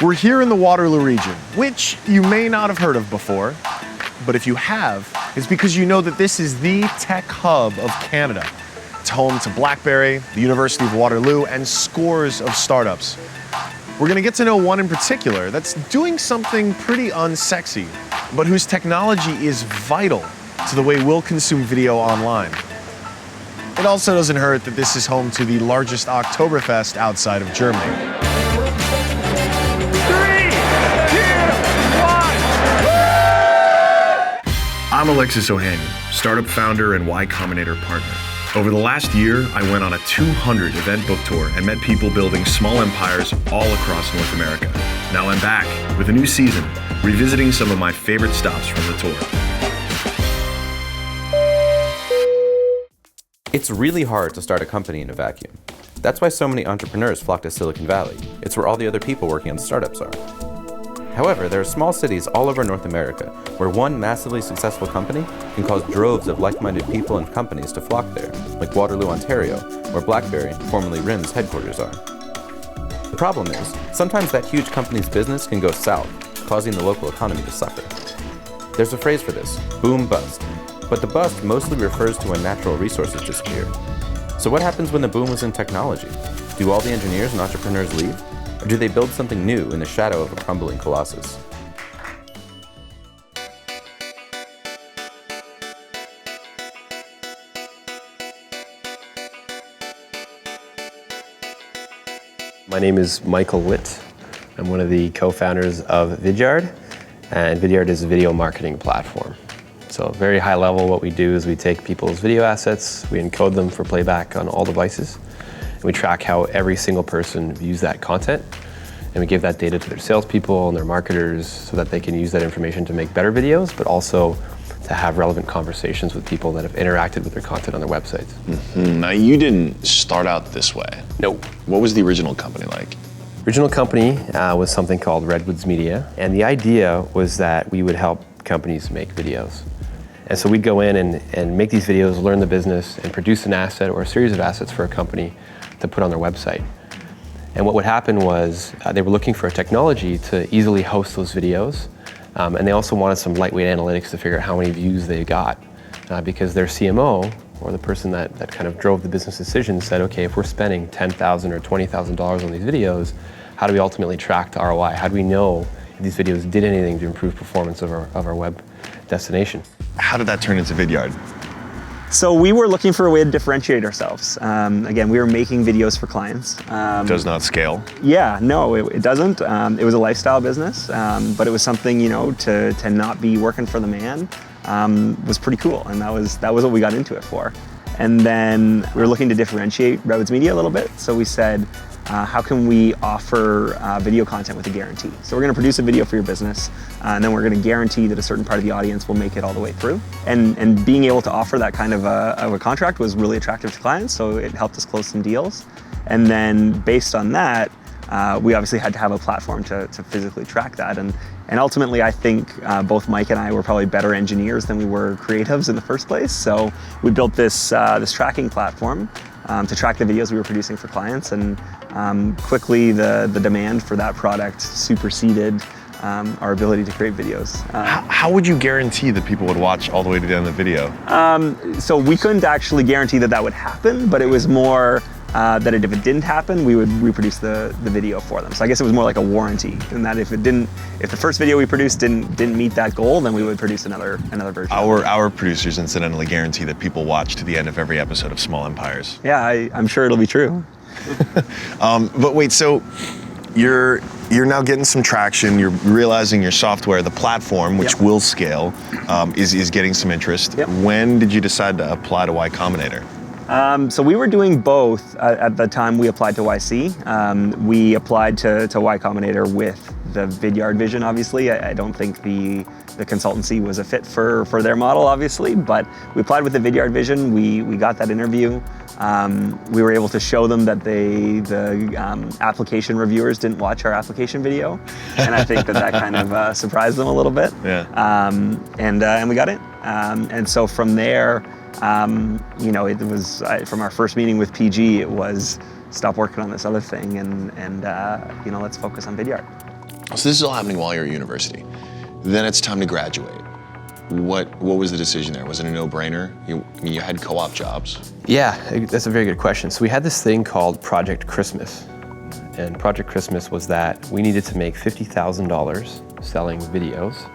We're here in the Waterloo region, which you may not have heard of before, but if you have, it's because you know that this is the tech hub of Canada. It's home to Blackberry, the University of Waterloo, and scores of startups. We're gonna get to know one in particular that's doing something pretty unsexy, but whose technology is vital to the way we'll consume video online. It also doesn't hurt that this is home to the largest Oktoberfest outside of Germany. I'm Alexis Ohanian, startup founder and Y Combinator partner. Over the last year, I went on a 200 event book tour and met people building small empires all across North America. Now I'm back with a new season, revisiting some of my favorite stops from the tour. It's really hard to start a company in a vacuum. That's why so many entrepreneurs flock to Silicon Valley. It's where all the other people working on startups are. However, there are small cities all over North America where one massively successful company can cause droves of like-minded people and companies to flock there, like Waterloo, Ontario, where Blackberry, formerly RIM's headquarters are. The problem is, sometimes that huge company's business can go south, causing the local economy to suffer. There's a phrase for this, boom bust, but the bust mostly refers to when natural resources disappear. So what happens when the boom was in technology? Do all the engineers and entrepreneurs leave? Or do they build something new in the shadow of a crumbling colossus? My name is Michael Witt. I'm one of the co-founders of Vidyard, and Vidyard is a video marketing platform. So very high level, what we do is we take people's video assets, we encode them for playback on all devices, and we track how every single person views that content, and we give that data to their salespeople and their marketers so that they can use that information to make better videos, but also to have relevant conversations with people that have interacted with their content on their websites. Mm-hmm. Now, you didn't start out this way. No. What was the original company like? Original company was something called Redwoods Media, and the idea was that we would help companies make videos. And so we'd go in and make these videos, learn the business, and produce an asset or a series of assets for a company to put on their website. And what would happen was they were looking for a technology to easily host those videos, and they also wanted some lightweight analytics to figure out how many views they got, because their CMO, or the person that kind of drove the business decision, said, okay, if we're spending $10,000 or $20,000 on these videos, how do we ultimately track the ROI? How do we know if these videos did anything to improve performance of our web destination? How did that turn into Vidyard? So we were looking for a way to differentiate ourselves. Again, we were making videos for clients. Does not scale? Yeah, no, it doesn't. It was a lifestyle business, but it was something, to not be working for the man was pretty cool, and that was what we got into it for. And then we were looking to differentiate Redwoods Media a little bit, so we said, how can we offer video content with a guarantee? So we're going to produce a video for your business, and then we're going to guarantee that a certain part of the audience will make it all the way through. And being able to offer that kind of a contract was really attractive to clients, so it helped us close some deals. And then based on that, we obviously had to have a platform to physically track that. And ultimately, I think both Mike and I were probably better engineers than we were creatives in the first place. So we built this tracking platform to track the videos we were producing for clients, and quickly the demand for that product superseded our ability to create videos. How would you guarantee that people would watch all the way to the end of the video? So we couldn't actually guarantee that would happen, but it was more that if it didn't happen, we would reproduce the video for them. So I guess it was more like a warranty, in that if the first video we produced didn't meet that goal, then we would produce another version. Our producers incidentally guarantee that people watch to the end of every episode of Small Empires. Yeah, I'm sure it'll be true. But wait, so you're now getting some traction. You're realizing your software, the platform, which will scale, is getting some interest. Yep. When did you decide to apply to Y Combinator? So we were doing both at the time we applied to YC. We applied to Y Combinator with the Vidyard vision, obviously. I don't think the consultancy was a fit for their model, obviously, but we applied with the Vidyard vision. We got that interview. We were able to show them that the application reviewers didn't watch our application video, and I think that kind of surprised them a little bit. Yeah. And we got it. And so from there, it was from our first meeting with PG, it was stop working on this other thing and let's focus on Vidyard. So this is all happening while you're at university. Then it's time to graduate. What was the decision there? Was it a no-brainer? You had co-op jobs. Yeah, that's a very good question. So we had this thing called Project Christmas. And Project Christmas was that we needed to make $50,000 selling videos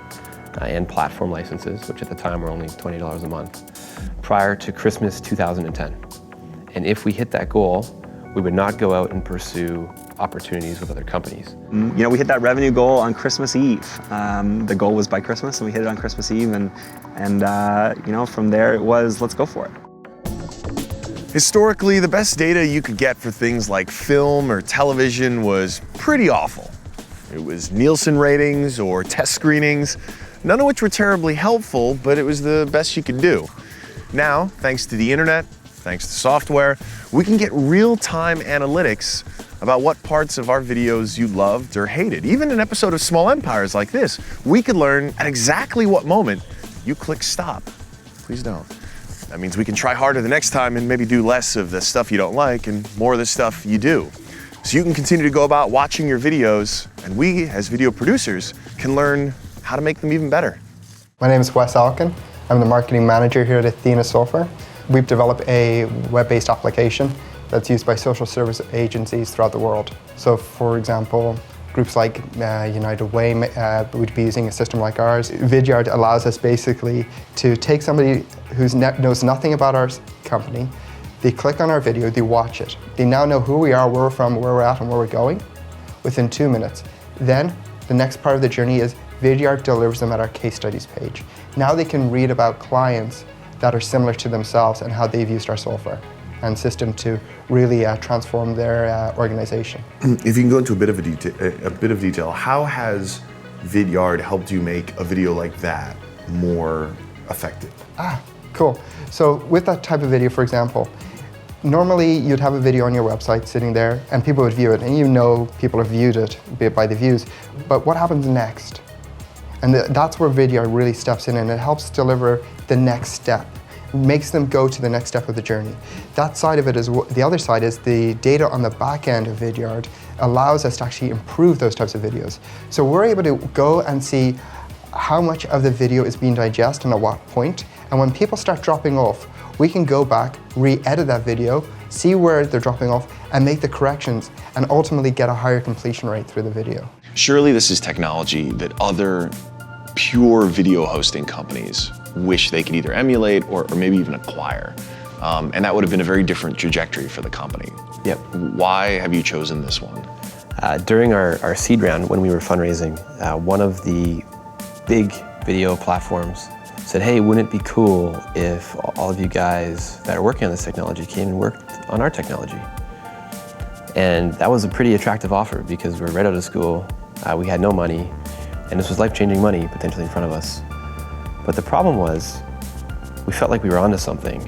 and platform licenses, which at the time were only $20 a month, prior to Christmas 2010. And if we hit that goal, we would not go out and pursue opportunities with other companies. We hit that revenue goal on Christmas Eve. The goal was by Christmas, and we hit it on Christmas Eve, and from there it was, let's go for it. Historically, the best data you could get for things like film or television was pretty awful. It was Nielsen ratings or test screenings, none of which were terribly helpful, but it was the best you could do. Now, thanks to the internet, thanks to software, we can get real-time analytics about what parts of our videos you loved or hated. Even an episode of Small Empires like this, we could learn at exactly what moment you click stop. Please don't. That means we can try harder the next time and maybe do less of the stuff you don't like and more of the stuff you do. So you can continue to go about watching your videos, and we, as video producers, can learn how to make them even better. My name is Wes Alkin. I'm the marketing manager here at Athena Software. We've developed a web-based application that's used by social service agencies throughout the world. So for example, groups like United Way would be using a system like ours. Vidyard allows us basically to take somebody who knows nothing about our company, they click on our video, they watch it. They now know who we are, where we're from, where we're at, and where we're going within 2 minutes. Then the next part of the journey is Vidyard delivers them at our case studies page. Now they can read about clients that are similar to themselves and how they've used our software and system to really transform their organization. If you can go into a bit of detail, how has Vidyard helped you make a video like that more effective? Cool. So with that type of video, for example, normally you'd have a video on your website sitting there and people would view it, and you know people have viewed it by the views, but what happens next? And that's where Vidyard really steps in, and it helps deliver the next step, makes them go to the next step of the journey. That side of it is, the other side is the data on the back end of Vidyard allows us to actually improve those types of videos. So we're able to go and see how much of the video is being digested and at what point. And when people start dropping off, we can go back, re-edit that video, see where they're dropping off, and make the corrections, and ultimately get a higher completion rate through the video. Surely this is technology that other pure video hosting companies wish they could either emulate or maybe even acquire. And that would have been a very different trajectory for the company. Yep. Why have you chosen this one? During our seed round, when we were fundraising, one of the big video platforms said, hey, wouldn't it be cool if all of you guys that are working on this technology came and worked on our technology? And that was a pretty attractive offer because we were right out of school, we had no money, and this was life-changing money potentially in front of us. But the problem was, we felt like we were onto something,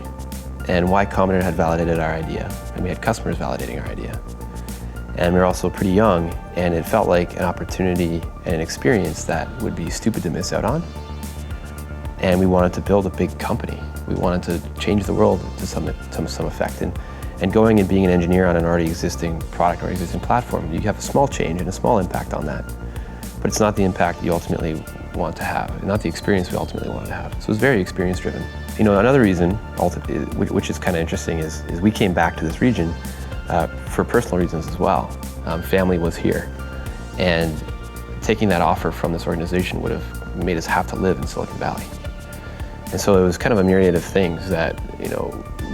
and Y Combinator had validated our idea, and we had customers validating our idea. And we were also pretty young, and it felt like an opportunity and an experience that would be stupid to miss out on. And we wanted to build a big company. We wanted to change the world to some effect. And going and being an engineer on an already existing product or existing platform, you have a small change and a small impact on that. But it's not the impact you ultimately want to have, and not the experience we ultimately wanted to have. So it was very experience driven. Another reason, which is kind of interesting, is we came back to this region for personal reasons as well. Family was here, and taking that offer from this organization would have made us have to live in Silicon Valley. And so it was kind of a myriad of things that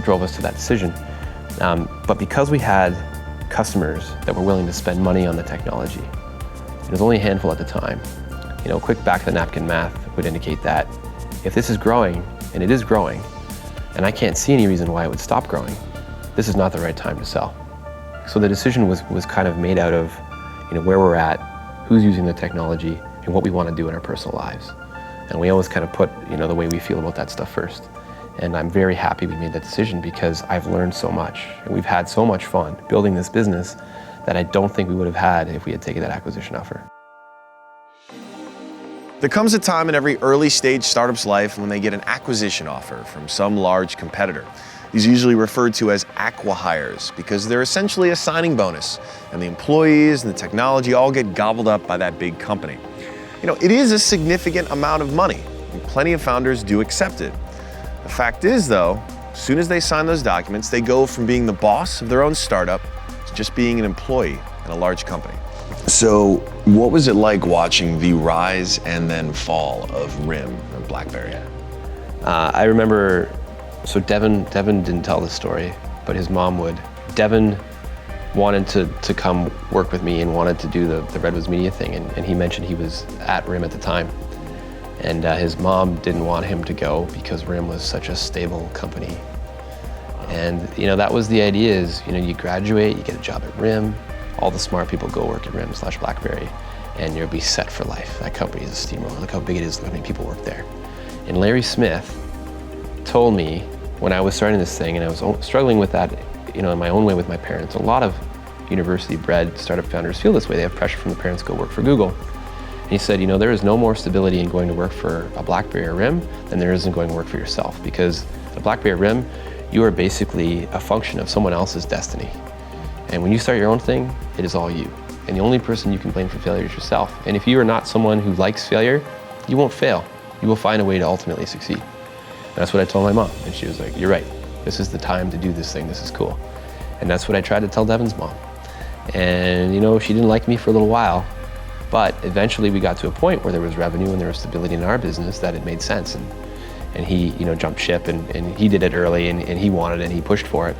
drove us to that decision. But because we had customers that were willing to spend money on the technology, it was only a handful at the time. Quick back of the napkin math would indicate that if this is growing, and it is growing, and I can't see any reason why it would stop growing, this is not the right time to sell. So the decision was kind of made out of where we're at, who's using the technology, and what we want to do in our personal lives. And we always kind of put the way we feel about that stuff first. And I'm very happy we made that decision because I've learned so much, and we've had so much fun building this business that I don't think we would have had if we had taken that acquisition offer. There comes a time in every early stage startup's life when they get an acquisition offer from some large competitor. These are usually referred to as acqui-hires because they're essentially a signing bonus, and the employees and the technology all get gobbled up by that big company. You know, it is a significant amount of money, and plenty of founders do accept it. The fact is, though, as soon as they sign those documents, they go from being the boss of their own startup to just being an employee in a large company. So what was it like watching the rise and then fall of RIM or Blackberry? I remember, so Devin didn't tell this story, but his mom would. Devin wanted to come work with me and wanted to do the Redwoods Media thing, and he mentioned he was at RIM at the time. And his mom didn't want him to go because RIM was such a stable company. And you know, that was the idea is, you know, you graduate, you get a job at RIM, all the smart people go work at RIM/Blackberry, and you'll be set for life. That company is a steamroller. Look how big it is, look how many people work there. And Larry Smith told me when I was starting this thing, and I was struggling with that, you know, in my own way with my parents. A lot of university-bred startup founders feel this way. They have pressure from the parents to go work for Google. And he said, you know, there is no more stability in going to work for a Blackberry or RIM than there is in going to work for yourself, because at Blackberry or RIM, you are basically a function of someone else's destiny. And when you start your own thing, it is all you. And the only person you can blame for failure is yourself. And if you are not someone who likes failure, you won't fail. You will find a way to ultimately succeed. And that's what I told my mom. And she was like, you're right. This is the time to do this thing. This is cool. And that's what I tried to tell Devin's mom. And you know, she didn't like me for a little while, but eventually we got to a point where there was revenue and there was stability in our business that it made sense. And he, you know, jumped ship and he did it early and he wanted it and he pushed for it.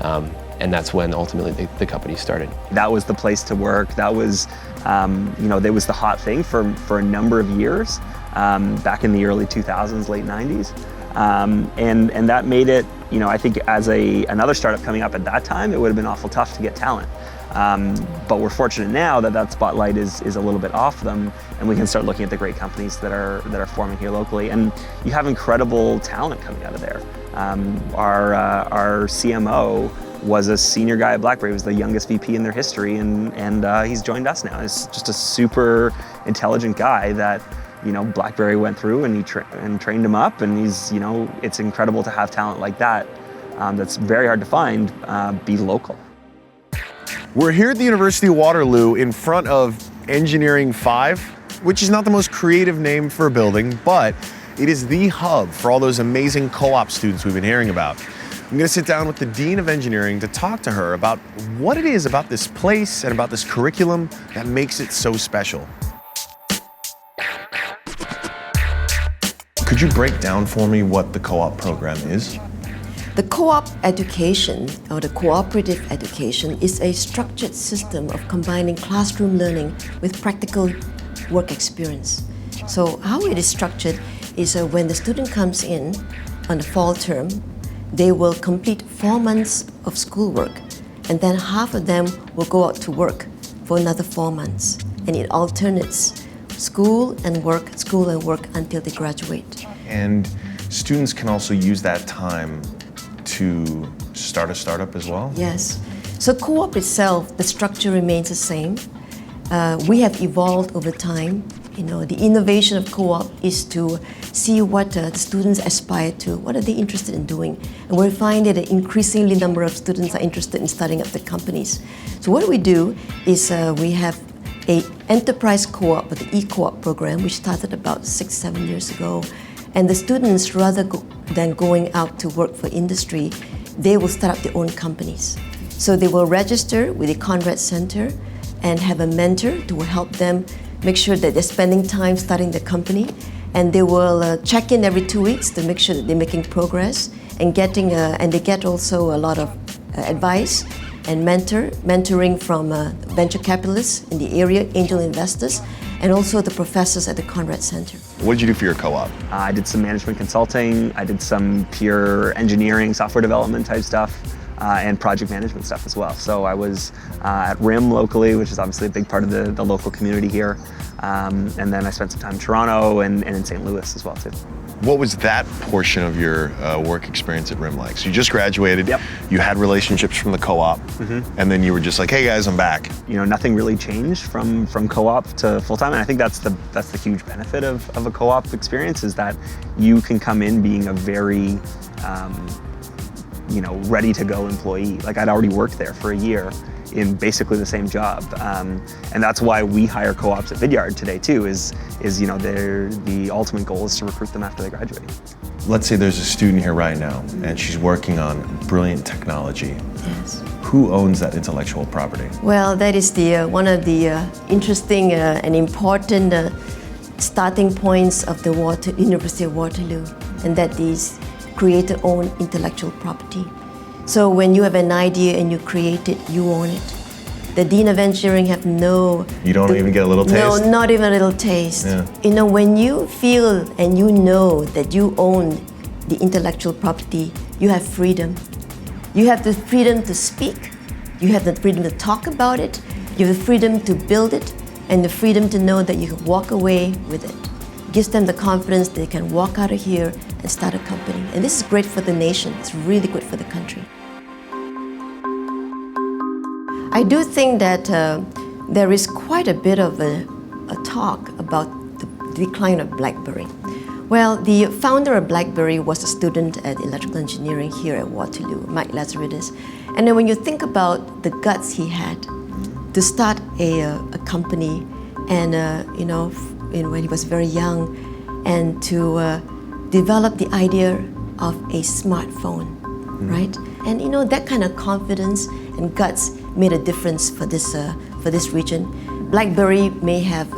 And that's when ultimately the company started. That was the place to work. That was, you know, that was the hot thing for a number of years, back in the early 2000s, late 90s. And that made it, you know, I think as another startup coming up at that time, it would have been awful tough to get talent. But we're fortunate now that spotlight is a little bit off them, and we can start looking at the great companies that are forming here locally. And you have incredible talent coming out of there. Our CMO was a senior guy at Blackberry. He was the youngest VP in their history, and he's joined us now. He's just a super intelligent guy that, you know, Blackberry went through and trained him up, and he's, you know, it's incredible to have talent like that. That's very hard to find, be local. We're here at the University of Waterloo in front of Engineering 5, which is not the most creative name for a building, but it is the hub for all those amazing co-op students we've been hearing about. I'm going to sit down with the Dean of Engineering to talk to her about what it is about this place and about this curriculum that makes it so special. Could you break down for me what the co-op program is? The co-op education, or the cooperative education, is a structured system of combining classroom learning with practical work experience. So how it is structured is when the student comes in on the fall term, they will complete 4 months of schoolwork, and then half of them will go out to work for another 4 months. And it alternates school and work until they graduate. And students can also use that time to start a startup as well? Yes. So co-op itself, the structure remains the same. We have evolved over time. You know, the innovation of co-op is to see what the students aspire to, what are they interested in doing. And we find that an increasingly number of students are interested in starting up the companies. So what we do is we have an enterprise co-op, the e-co-op program, which started about 6-7 years ago. And the students, rather than going out to work for industry, they will start up their own companies. So they will register with the Conrad Center and have a mentor to help them make sure that they're spending time starting the company, and they will check in every 2 weeks to make sure that they're making progress and and they get also a lot of advice and mentoring from venture capitalists in the area, angel investors, and also the professors at the Conrad Center. What did you do for your co-op? I did some management consulting, I did some pure engineering, software development type stuff, and project management stuff as well. So I was at RIM locally, which is obviously a big part of the local community here. And then I spent some time in Toronto and in St. Louis as well too. What was that portion of your work experience at RIM like? So you just graduated, Yep. You had relationships from the co-op, and then you were just like, hey guys, I'm back. You know, nothing really changed from co-op to full-time, and I think that's the huge benefit of a co-op experience, is that you can come in being a very ready to go employee. Like I'd already worked there for a year in basically the same job, and that's why we hire co-ops at Vidyard today too. Is the ultimate goal is to recruit them after they graduate. Let's say there's a student here right now and she's working on brilliant technology. Yes. Who owns that intellectual property? Well, that is the one of the interesting and important starting points of the University of Waterloo, and that is creator-owned intellectual property. So when you have an idea and you create it, you own it. The Dean of Engineering have no... You don't even get a little taste? No, not even a little taste. Yeah. When you feel and you know that you own the intellectual property, you have freedom. You have the freedom to speak, you have the freedom to talk about it, you have the freedom to build it, and the freedom to know that you can walk away with it. It gives them the confidence they can walk out of here and start a company. And this is great for the nation, it's really good for the country. I do think that there is quite a bit of a talk about the decline of Blackberry. Well, the founder of Blackberry was a student at electrical engineering here at Waterloo, Mike Lazaridis. And then when you think about the guts he had to start a company, and when he was very young, and to develop the idea of a smartphone, right? And that kind of confidence and guts made a difference for this region. Blackberry may have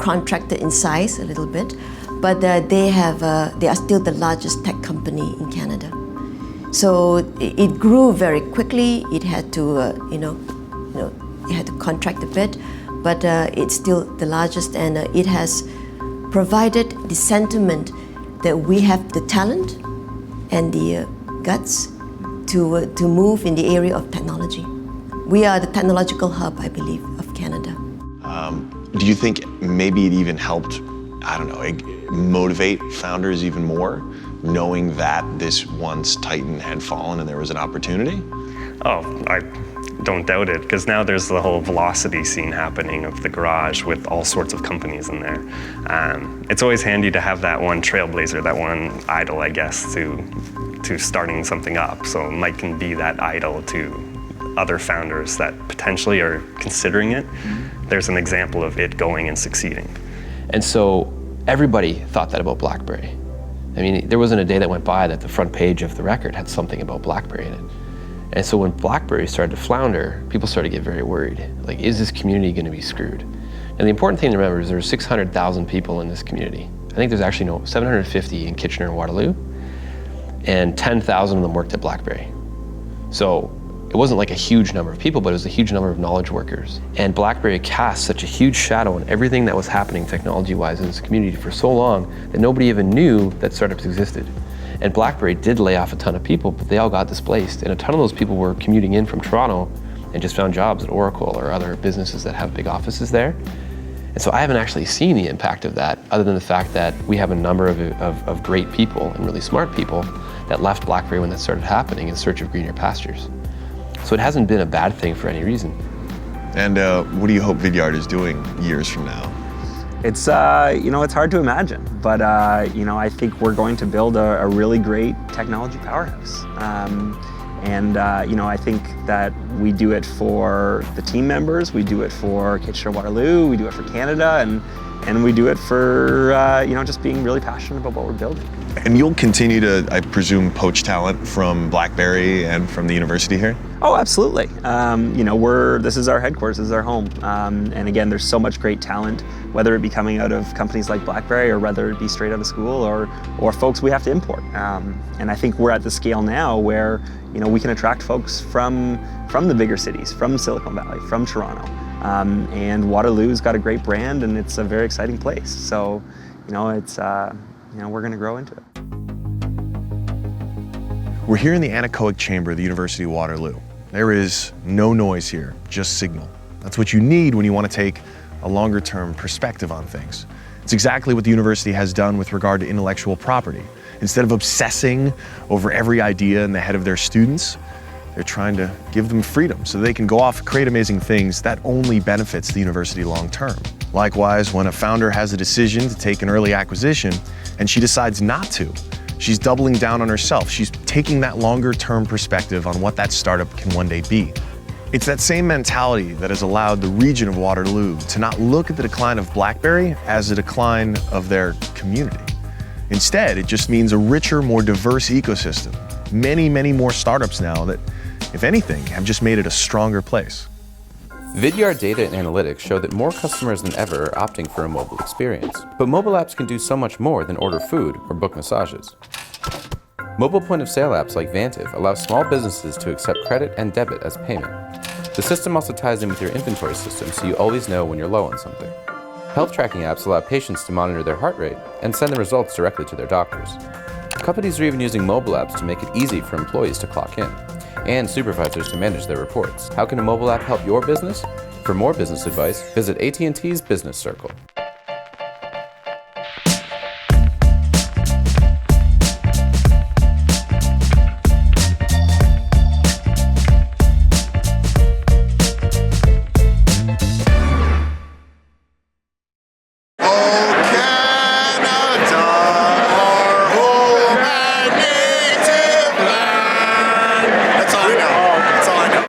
contracted in size a little bit, but they are still the largest tech company in Canada. So it grew very quickly. It had to it had to contract a bit, but it's still the largest, and it has provided the sentiment that we have the talent and the guts to move in the area of technology. We are the technological hub, I believe, of Canada. Do you think maybe it even helped, motivate founders even more, knowing that this once titan had fallen and there was an opportunity? Oh, I don't doubt it, because now there's the whole velocity scene happening of the garage with all sorts of companies in there. It's always handy to have that one trailblazer, that one idol, I guess, to starting something up. So Mike can be that idol to other founders that potentially are considering it. There's an example of it going and succeeding. And so everybody thought that about Blackberry. I mean, there wasn't a day that went by that the front page of the Record had something about Blackberry in it. And so when Blackberry started to flounder, people started to get very worried. Like, is this community going to be screwed? And the important thing to remember is there's 600,000 people in this community. I think there's actually 750 in Kitchener and Waterloo, and 10,000 of them worked at Blackberry. So it wasn't like a huge number of people, but it was a huge number of knowledge workers. And Blackberry cast such a huge shadow on everything that was happening technology-wise in this community for so long that nobody even knew that startups existed. And Blackberry did lay off a ton of people, but they all got displaced. And a ton of those people were commuting in from Toronto and just found jobs at Oracle or other businesses that have big offices there. And so I haven't actually seen the impact of that, other than the fact that we have a number of great people and really smart people that left Blackberry when that started happening in search of greener pastures. So it hasn't been a bad thing for any reason. And what do you hope Vidyard is doing years from now? It's it's hard to imagine, but I think we're going to build a really great technology powerhouse. I think that we do it for the team members, we do it for Kitchener-Waterloo, we do it for Canada, and we do it for just being really passionate about what we're building. And you'll continue to, I presume, poach talent from Blackberry and from the university here? Oh, absolutely. This is our headquarters, this is our home. And again, there's so much great talent, whether it be coming out of companies like Blackberry or whether it be straight out of school or folks we have to import. And I think we're at the scale now where, we can attract folks from the bigger cities, from Silicon Valley, from Toronto. And Waterloo's got a great brand and it's a very exciting place. So, we're going to grow into it. We're here in the anechoic chamber of the University of Waterloo. There is no noise here, just signal. That's what you need when you want to take a longer-term perspective on things. It's exactly what the university has done with regard to intellectual property. Instead of obsessing over every idea in the head of their students, they're trying to give them freedom so they can go off and create amazing things that only benefits the university long-term. Likewise, when a founder has a decision to take an early acquisition and she decides not to, She's doubling down on herself. She's taking that longer-term perspective on what that startup can one day be. It's that same mentality that has allowed the region of Waterloo to not look at the decline of Blackberry as a decline of their community. Instead, it just means a richer, more diverse ecosystem. Many, many more startups now that, if anything, have just made it a stronger place. Vidyard data and analytics show that more customers than ever are opting for a mobile experience. But mobile apps can do so much more than order food or book massages. Mobile point-of-sale apps like Vantiv allow small businesses to accept credit and debit as payment. The system also ties in with your inventory system, so you always know when you're low on something. Health tracking apps allow patients to monitor their heart rate and send the results directly to their doctors. Companies are even using mobile apps to make it easy for employees to clock in, and supervisors to manage their reports. How can a mobile app help your business? For more business advice, visit AT&T's Business Circle.